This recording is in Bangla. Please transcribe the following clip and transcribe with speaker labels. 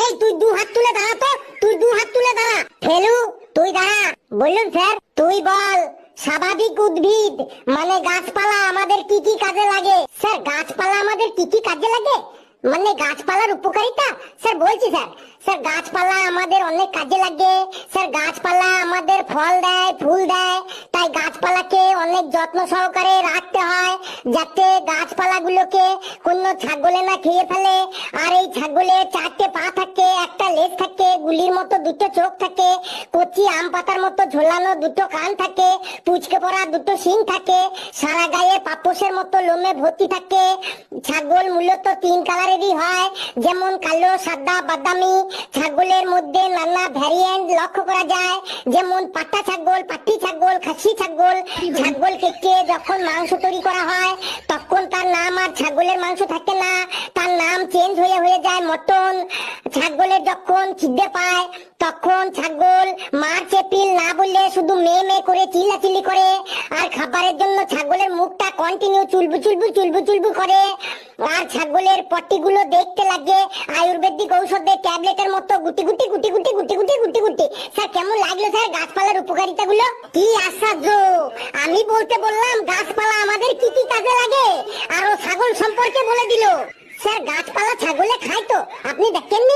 Speaker 1: এই তুই দু হাত তুলে দাঁড়া তো, তুই দু হাত তুলে দাঁড়া। ফেলু তুই দাঁড়া। বললুম স্যার। তুই বল স্বাভাবিক উদ্ভিদ মানে গাছপালা আমাদের কি কি কাজে লাগে? স্যার গাছপালা আমাদের কি কি কাজে লাগে মানে গাছপালার উপকারিতা? স্যার বলছি স্যার। স্যার গাছপালা আমাদের অনেক কাজে লাগে। স্যার গাছপালা আমাদের ফল দেয়, ফুল দেয়। তাই গাছপালাকে অনেক যত্ন সহকারে রাখতে হয় যাতে গাছপালাগুলোকে কোনো ছাগলে না খেয়ে ফেলে। আর এই ছাগলের 4টে পা থাকে, একটা লেজ থাকে, গুলির মতো 2টো চোখ থাকে, কচি আম পাতার মতো ঝোলানো 2টো কান থাকে, পুচকে পড়া 2টো শিং থাকে, সারা গায়ে পাপোশের মতো লোমে ভর্তি থাকে। ছাগল মূলত 3 কালারেরই হয়, যেমন কালো, সাদা, বাদামি। ছাগলের মধ্যে নানা ভ্যারিয়েন্ট লক্ষ্য করা যায়, যেমন পাটা ছাগল, পাটি ছাগল, খাসি ছাগল। ছাগল কেটে যখন মাংস তৈরি করা হয় তখন তার নাম আর ছাগলের মাংস থাকে না, তার নাম চেঞ্জ হয়ে যায় মটন। ছাগলের যখন খিদে পায় তখন ছাগল মার চেপিল না বললে শুধু মে মে করে চিল্লাচিল্লি করে। আর খাবারের জন্য ছাগলের মুখটা কন্টিনিউ চুলবু চুলবু চুলবু চুলবু করে। আর ছাগলের পট্টিগুলো দেখতে লাগে আয়ুর্বেদিক ঔষধের ট্যাবলেটের মতো গুটি গুটি গুটি গুটি গুটি গুটি গুটি গুটি। স্যার কেমন লাগলো স্যার গাছপালার উপকারিতা গুলো? কি আশ্চর্য! আমি বলতে বললাম গাছপালা আমাদের কি কি কাজে লাগে, আর ও ছাগল সম্পর্কে বলে দিল। স্যার গাছপালা ছাগলে খায় তো, আপনি দেখেননি?